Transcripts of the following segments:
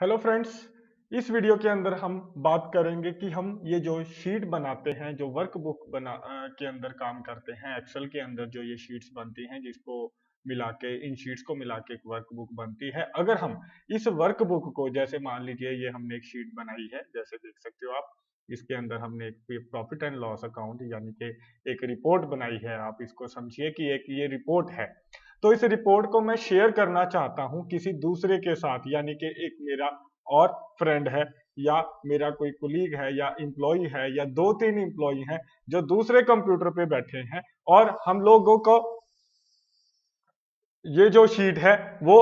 Hello friends. इस video के अंदर हम बात करेंगे कि हम ये जो शीट बनाते हैं, जो वर्कबुक के अंदर काम करते हैं, एक्सेल के अंदर जो ये शीट्स बनती हैं, जिसको मिला के इन शीट्स को मिला के एक वर्कबुक बनती है। अगर हम इस वर्कबुक को, जैसे मान लीजिए ये हमने एक शीट बनाई है, जैसे देख सकते हो आप, इसके अंदर हमने एक प्रॉफिट एंड लॉस अकाउंट यानी कि एक रिपोर्ट बनाई है। आप इसको समझिए कि एक ये रिपोर्ट है। तो इस रिपोर्ट को मैं शेयर करना चाहता हूं किसी दूसरे के साथ, यानी कि एक मेरा और फ्रेंड है, या मेरा कोई कुलीग है, या एम्प्लॉय है, या दो तीन एम्प्लॉय हैं जो दूसरे कंप्यूटर पे बैठे हैं, और हम लोगों को ये जो शीट है वो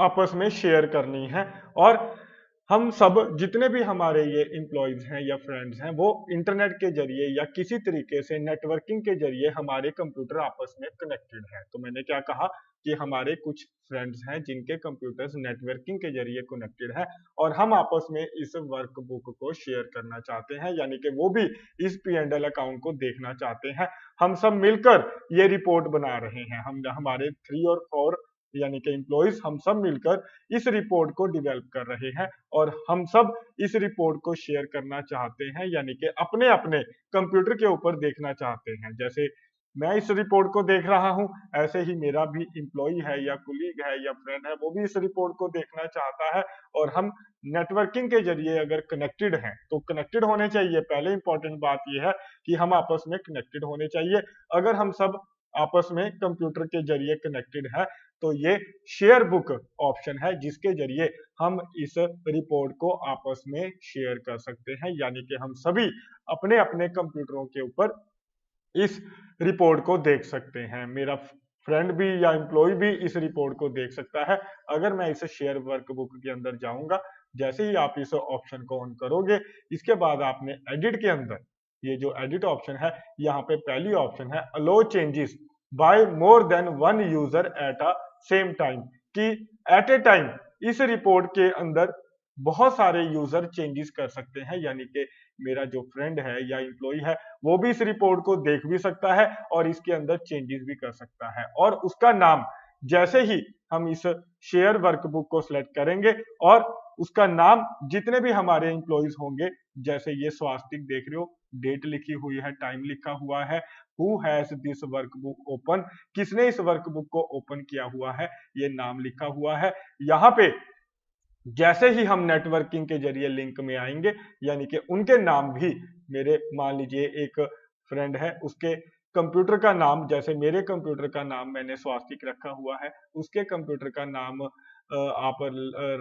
आपस में शेयर करनी है। और हम सब जितने भी हमारे ये एम्प्लॉयज हैं या फ्रेंड्स हैं, वो इंटरनेट के जरिए या किसी तरीके से नेटवर्किंग के जरिए हमारे कंप्यूटर आपस में कनेक्टेड है। तो मैंने क्या कहा कि हमारे कुछ फ्रेंड्स हैं जिनके कंप्यूटर्स नेटवर्किंग के जरिए कनेक्टेड है, और हम आपस में इस वर्कबुक को शेयर करना चाहते हैं, यानी कि वो भी इस पी एंड एल अकाउंट को देखना चाहते हैं। हम सब मिलकर ये रिपोर्ट बना रहे हैं। हम हमारे 3 और 4 यानी कि एम्प्लॉयज, हम सब मिलकर इस रिपोर्ट को डेवलप कर रहे हैं, और हम सब इस रिपोर्ट को शेयर करना चाहते हैं, यानी कि अपने अपने कंप्यूटर के ऊपर देखना चाहते हैं। जैसे मैं इस रिपोर्ट को देख रहा हूं, ऐसे ही मेरा भी एम्प्लॉय है या कुलीग है या फ्रेंड है, वो भी इस रिपोर्ट को देखना चाहता है। और हम नेटवर्किंग के जरिए अगर कनेक्टेड हैं तो कनेक्टेड होने चाहिए। पहले इंपॉर्टेंट बात यह है कि हम आपस में कनेक्टेड होने चाहिए। अगर हम सब आपस में कंप्यूटर के जरिए कनेक्टेड है तो ये शेयर बुक ऑप्शन है, जिसके जरिए हम इस रिपोर्ट को आपस में शेयर कर सकते हैं, यानी कि हम सभी अपने अपने कंप्यूटरों के ऊपर इस रिपोर्ट को देख सकते हैं। मेरा फ्रेंड भी या एम्प्लॉय भी इस रिपोर्ट को देख सकता है। अगर मैं इस शेयर वर्कबुक के अंदर जाऊंगा, जैसे ही आप इस ऑप्शन को ऑन करोगे, इसके बाद आपने एडिट के अंदर ये जो एडिट ऑप्शन है, यहाँ पे पहली ऑप्शन है allow changes by more than one user at a same time, कि एट ए टाइम इस रिपोर्ट के अंदर बहुत सारे यूजर चेंजेस कर सकते हैं, यानी कि मेरा जो फ्रेंड है या एम्प्लॉय है, वो भी इस रिपोर्ट को देख भी सकता है और इसके अंदर चेंजेस भी कर सकता है। और उसका नाम, जैसे ही हम इस शेयर वर्कबुक को सिलेक्ट करेंगे, और उसका नाम जितने भी हमारे एम्प्लॉयज होंगे, जैसे ये स्वास्तिक देख रहे हो, डेट लिखी हुई है, टाइम लिखा हुआ है, who has this workbook open, किसने इस वर्कबुक को ओपन किया हुआ है, ये नाम लिखा हुआ है। यहाँ पे जैसे ही हम नेटवर्किंग के जरिए लिंक में आएंगे, यानी कि उनके नाम भी, मेरे मान लीजिए एक फ्रेंड है, उसके कंप्यूटर का नाम, जैसे मेरे कंप्यूटर का नाम मैंने स्वास्तिक रखा हुआ है, उसके कंप्यूटर का नाम आप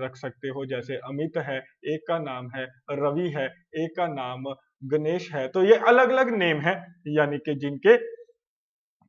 रख सकते हो। जैसे अमित है, एक का नाम है रवि है, एक का नाम गणेश है। तो ये अलग अलग नेम है, यानी कि जिनके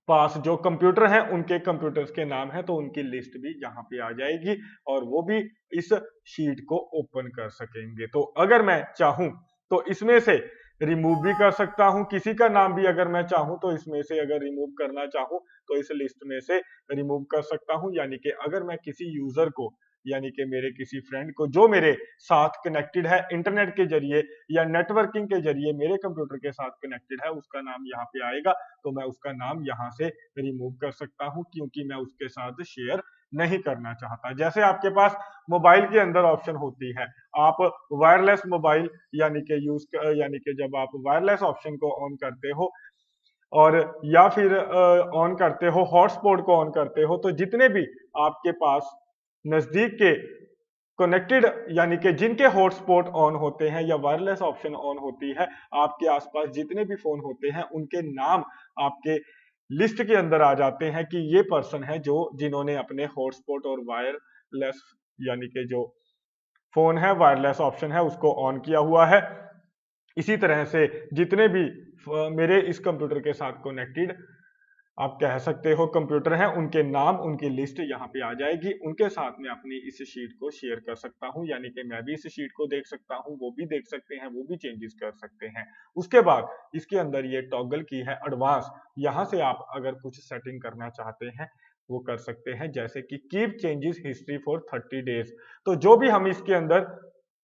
पास जो कंप्यूटर हैं उनके कंप्यूटर्स के नाम है, तो उनकी लिस्ट भी यहाँ पे आ जाएगी, और वो भी इस शीट को ओपन कर सकेंगे। तो अगर मैं चाहूं तो इसमें से रिमूव भी कर सकता हूं, किसी का नाम भी अगर मैं चाहूं तो इसमें से अगर रिमूव करना चाहूं तो इस लिस्ट में से रिमूव कर सकता हूं। यानी कि अगर मैं किसी यूजर को, यानी कि मेरे किसी फ्रेंड को जो मेरे साथ कनेक्टेड है इंटरनेट के जरिए या नेटवर्किंग के जरिए मेरे कंप्यूटर के साथ कनेक्टेड है, उसका नाम यहाँ पे आएगा, तो मैं उसका नाम यहाँ से रिमूव कर सकता हूँ, क्योंकि मैं उसके साथ शेयर नहीं करना चाहता। जैसे आपके पास मोबाइल के अंदर ऑप्शन होती है, आप वायरलेस मोबाइल यानी कि यानी कि जब आप वायरलेस ऑप्शन को ऑन करते हो, और या फिर ऑन करते हो, हॉटस्पॉट को ऑन करते हो, तो जितने भी आपके पास नजदीक के कनेक्टेड, यानी कि जिनके हॉटस्पॉट ऑन होते हैं या वायरलेस ऑप्शन ऑन होती है, आपके आसपास जितने भी फोन होते हैं उनके नाम आपके लिस्ट के अंदर आ जाते हैं, कि ये पर्सन है जो जिन्होंने अपने हॉटस्पॉट और वायरलेस, यानी कि जो फोन है वायरलेस ऑप्शन है उसको ऑन किया हुआ है। इसी तरह से जितने भी मेरे इस कंप्यूटर के साथ कनेक्टेड, आप कह सकते हो कंप्यूटर हैं, उनके नाम, उनकी लिस्ट यहाँ पे आ जाएगी। उनके साथ में अपनी इस शीट को शेयर कर सकता हूँ, यानी कि मैं भी इस शीट को देख सकता हूँ, वो भी देख सकते हैं, वो भी चेंजेस कर सकते हैं। उसके बाद इसके अंदर ये टॉगल की है एडवांस, यहाँ से आप अगर कुछ सेटिंग करना चाहते हैं वो कर सकते हैं, जैसे कि keep changes history for 30 days. तो जो भी हम इसके अंदर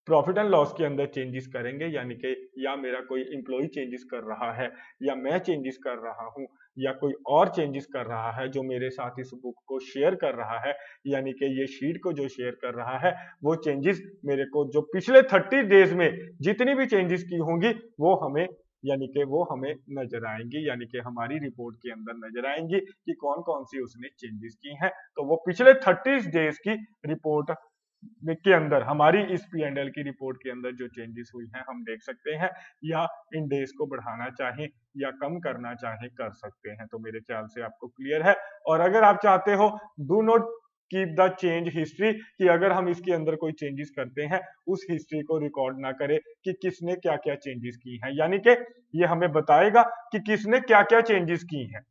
प्रॉफिट एंड लॉस के अंदर चेंजेस करेंगे, यानी कि या मेरा कोई इंप्लॉय चेंजेस कर रहा है या मैं चेंजेस कर रहा हूं, या कोई और चेंजेस कर रहा है जो मेरे साथ इस बुक को शेयर कर रहा है, यानी कि ये शीट को जो शेयर कर रहा है, वो चेंजेस मेरे को जो पिछले 30 डेज में जितनी भी चेंजेस की होंगी वो हमें, यानी कि वो हमें नजर आएंगी, यानी कि हमारी रिपोर्ट के अंदर नजर आएंगी कि कौन कौन सी उसने चेंजेस की हैं। तो वो पिछले 30 डेज की रिपोर्ट के अंदर, हमारी इस P&L की रिपोर्ट के अंदर जो चेंजेस हुई हैं हम देख सकते हैं, या इन डेज को बढ़ाना चाहें या कम करना चाहें कर सकते हैं। तो मेरे ख्याल से आपको क्लियर है। और अगर आप चाहते हो do not keep the change history, कि अगर हम इसके अंदर कोई चेंजेस करते हैं उस हिस्ट्री को रिकॉर्ड ना करें कि किसने क्या क्या चेंजेस की हैं, यानी कि ये हमें बताएगा कि किसने क्या क्या चेंजेस की हैं।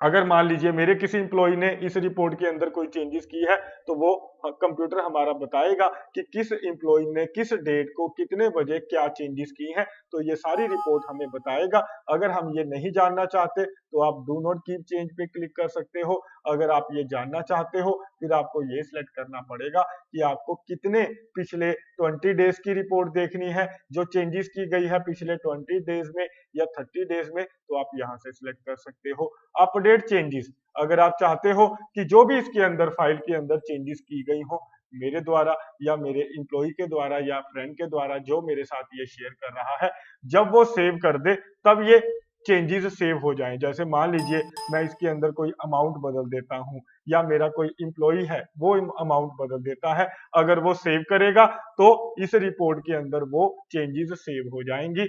अगर मान लीजिए मेरे किसी इंप्लॉय ने इस रिपोर्ट के अंदर कोई चेंजेस की है, तो वो कंप्यूटर हमारा बताएगा कि किस इंप्लॉय ने किस डेट को कितने बजे क्या चेंजेस की हैं। तो ये सारी रिपोर्ट हमें बताएगा। अगर हम ये नहीं जानना चाहते तो आप डू नॉट कीप चेंज पे क्लिक कर सकते हो। अगर आप ये जानना चाहते हो फिर आपको ये सिलेक्ट करना पड़ेगा कि आपको कितने पिछले 20 डेज की रिपोर्ट देखनी है, जो चेंजेस की गई है पिछले 20 डेज में या 30 डेज में, तो आप यहाँ से सिलेक्ट कर सकते हो। अपडेट चेंजेस, अगर आप चाहते हो कि जो भी इसके अंदर फाइल के अंदर चेंजेस की गई हो मेरे द्वारा या मेरे इंप्लॉय के द्वारा या फ्रेंड के द्वारा जो मेरे साथ ये शेयर कर रहा है, जब वो सेव कर दे तब ये चेंजेस सेव हो जाएं। जैसे मान लीजिए मैं इसके अंदर कोई अमाउंट बदल देता हूं या मेरा कोई इंप्लॉय है वो अमाउंट बदल देता है, अगर वो सेव करेगा तो इस रिपोर्ट के अंदर वो चेंजेस सेव हो जाएंगी।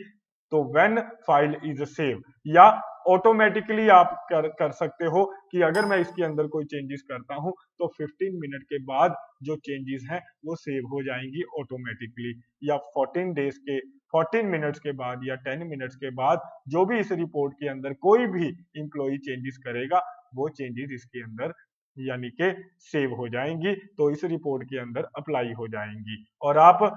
तो व्हेन फाइल इज सेव, या ऑटोमेटिकली आप कर सकते हो कि अगर मैं इसके अंदर कोई चेंजेस करता हूं तो 15 मिनट के बाद जो चेंजेस हैं वो सेव हो जाएंगी ऑटोमेटिकली, या 14 डेज के 14 मिनट्स के बाद या 10 मिनट्स के बाद जो भी इस रिपोर्ट के अंदर कोई भी इंप्लॉई चेंजेस करेगा वो चेंजेस इसके अंदर यानी कि सेव हो जाएंगी, तो इस रिपोर्ट के अंदर अप्लाई हो जाएंगी। और आप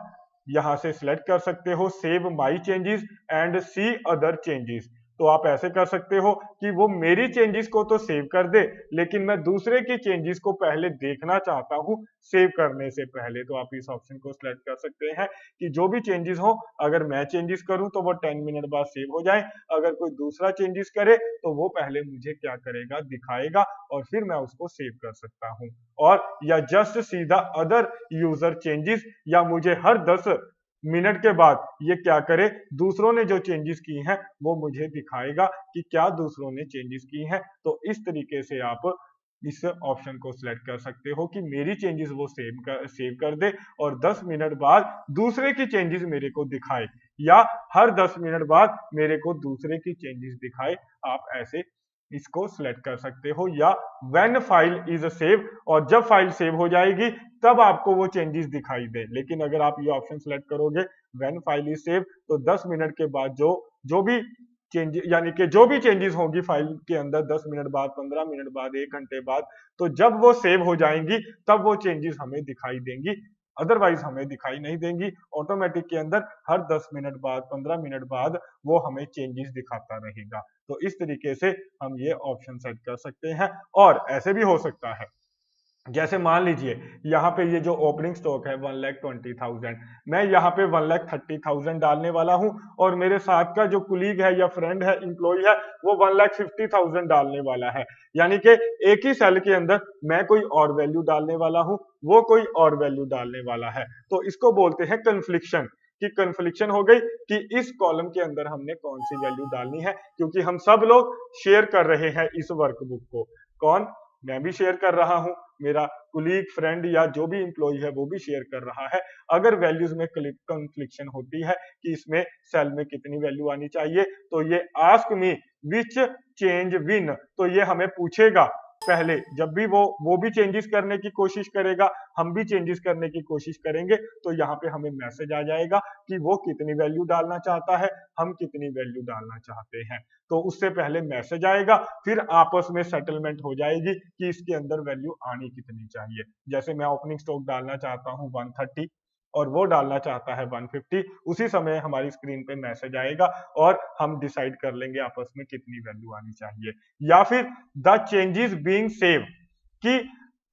यहां से सिलेक्ट कर सकते हो save my changes and see other changes. तो आप ऐसे कर सकते हो कि वो मेरी चेंजेस को तो सेव कर दे, लेकिन मैं दूसरे की चेंजेस को पहले देखना चाहता हूं सेव करने से पहले। तो आप इस ऑप्शन को सिलेक्ट कर सकते हैं कि जो भी चेंजेस हो, अगर मैं चेंजेस करूं तो वो 10 मिनट बाद सेव हो जाए, अगर कोई दूसरा चेंजेस करे तो वो पहले मुझे क्या करेगा, दिखाएगा, और फिर मैं उसको सेव कर सकता हूं। और या just see the other user changes, या मुझे हर 10 मिनट के बाद ये क्या करे, दूसरों ने जो चेंजेस की हैं वो मुझे दिखाएगा कि क्या दूसरों ने चेंजेस की हैं। तो इस तरीके से आप इस ऑप्शन को सिलेक्ट कर सकते हो कि मेरी चेंजेस वो सेव कर दे और 10 मिनट बाद दूसरे की चेंजेस मेरे को दिखाए, या हर 10 मिनट बाद मेरे को दूसरे की चेंजेस दिखाए। आप ऐसे इसको सिलेक्ट कर सकते हो, या व्हेन फाइल इज सेव, और जब फाइल सेव हो जाएगी तब आपको वो चेंजेस दिखाई दे। लेकिन अगर आप ये ऑप्शन सिलेक्ट करोगे व्हेन फाइल इज सेव, तो 10 मिनट के बाद जो भी चेंज, यानी कि जो भी चेंजेस होंगी फाइल के अंदर 10 मिनट बाद, 15 मिनट बाद, 1 घंटे बाद, तो जब वो सेव हो जाएंगी तब वो चेंजेस हमें दिखाई देंगी, अदरवाइज हमें दिखाई नहीं देंगी। ऑटोमेटिक के अंदर हर 10 मिनट बाद, 15 मिनट बाद वो हमें चेंजेस दिखाता रहेगा। तो इस तरीके से हम ये ऑप्शन सेट कर सकते हैं। और ऐसे भी हो सकता है, जैसे मान लीजिए यहाँ पे ये जो ओपनिंग स्टॉक है 1,20,000, मैं यहाँ पे 1,30,000 डालने वाला हूँ, और मेरे साथ का जो कुलीग है या फ्रेंड है, इंप्लॉय है, वो 1,50,000 डालने वाला है। यानी कि एक ही सेल के अंदर मैं कोई और वैल्यू डालने वाला हूँ, वो कोई और वैल्यू डालने वाला है। तो इसको बोलते हैं कन्फ्लिक्शन, कि कन्फ्लिक्शन हो गई कि इस कॉलम के अंदर हमने कौन सी वैल्यू डालनी है, क्योंकि हम सब लोग शेयर कर रहे हैं इस वर्कबुक को। कौन? मैं भी शेयर कर रहा हूं, मेरा कुलीग, फ्रेंड या जो भी इंप्लॉय है वो भी शेयर कर रहा है। अगर वैल्यूज में कंफ्लिक्शन होती है कि इसमें सेल में कितनी वैल्यू आनी चाहिए, तो ये ask me which change win, तो ये हमें पूछेगा पहले, जब भी वो भी चेंजेस करने की कोशिश करेगा, हम भी चेंजेस करने की कोशिश करेंगे, तो यहाँ पे हमें मैसेज आ जाएगा कि वो कितनी वैल्यू डालना चाहता है, हम कितनी वैल्यू डालना चाहते हैं। तो उससे पहले मैसेज आएगा, फिर आपस में सेटलमेंट हो जाएगी कि इसके अंदर वैल्यू आनी कितनी चाहिए। जैसे मैं ओपनिंग स्टॉक डालना चाहता हूँ 130 और वो डालना चाहता है 150, उसी समय हमारी स्क्रीन पे मैसेज आएगा और हम डिसाइड कर लेंगे आपस में कितनी वैल्यू आनी चाहिए। या फिर द चेंजेस बीइंग सेव, कि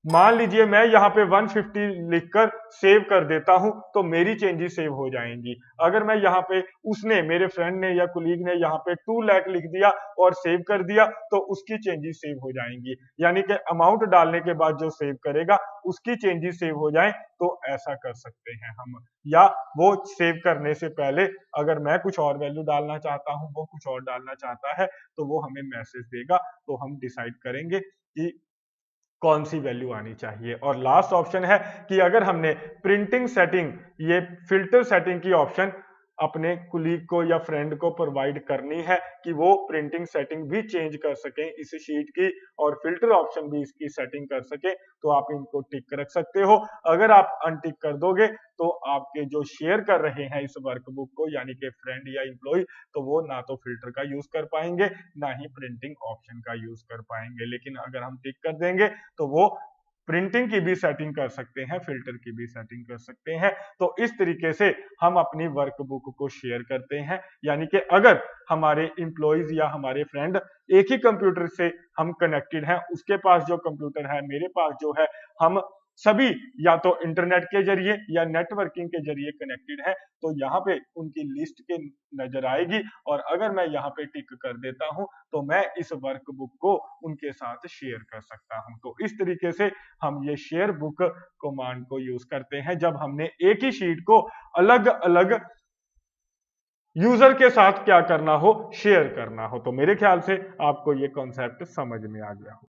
मान लीजिए मैं यहाँ पे 150 लिखकर सेव कर देता हूं तो मेरी चेंजेस सेव हो जाएंगी। अगर मैं यहाँ पे उसने मेरे फ्रेंड ने या कुलीग ने यहाँ पे 2 लाख लिख दिया और सेव कर दिया तो उसकी चेंजेस सेव हो जाएंगी। यानी कि अमाउंट डालने के बाद जो सेव करेगा उसकी चेंजेस सेव हो जाए, तो ऐसा कर सकते हैं हम। या वो सेव करने से पहले अगर मैं कुछ और वैल्यू डालना चाहता हूं, वो कुछ और डालना चाहता है, तो वो हमें मैसेज देगा, तो हम डिसाइड करेंगे कि कौन सी वैल्यू आनी चाहिए। और लास्ट ऑप्शन है कि अगर हमने प्रिंटिंग सेटिंग, ये फिल्टर सेटिंग की ऑप्शन अपने कुलीग को या फ्रेंड को प्रोवाइड करनी है कि वो प्रिंटिंग सेटिंग भी चेंज कर सकें इस शीट की, और फिल्टर ऑप्शन भी इसकी सेटिंग कर सके, तो आप इनको टिक रख सकते हो। अगर आप अनटिक कर दोगे तो आपके जो शेयर कर रहे हैं इस वर्कबुक को, यानी कि फ्रेंड या एम्प्लॉय, तो वो ना तो फिल्टर का यूज कर पाएंगे ना ही प्रिंटिंग ऑप्शन का यूज कर पाएंगे। लेकिन अगर हम टिक कर देंगे तो वो प्रिंटिंग की भी सेटिंग कर सकते हैं, फिल्टर की भी सेटिंग कर सकते हैं। तो इस तरीके से हम अपनी वर्कबुक को शेयर करते हैं। यानी कि अगर हमारे इंप्लॉइज या हमारे फ्रेंड एक ही कंप्यूटर से हम कनेक्टेड हैं, उसके पास जो कंप्यूटर है, मेरे पास जो है, हम सभी या तो इंटरनेट के जरिए या नेटवर्किंग के जरिए कनेक्टेड है, तो यहाँ पे उनकी लिस्ट के नजर आएगी। और अगर मैं यहाँ पे टिक कर देता हूं तो मैं इस वर्कबुक को उनके साथ शेयर कर सकता हूं। तो इस तरीके से हम ये शेयर बुक कमांड को यूज करते हैं जब हमने एक ही शीट को अलग अलग यूजर के साथ क्या करना हो, शेयर करना हो। तो मेरे ख्याल से आपको ये कॉन्सेप्ट समझ में आ गया हो।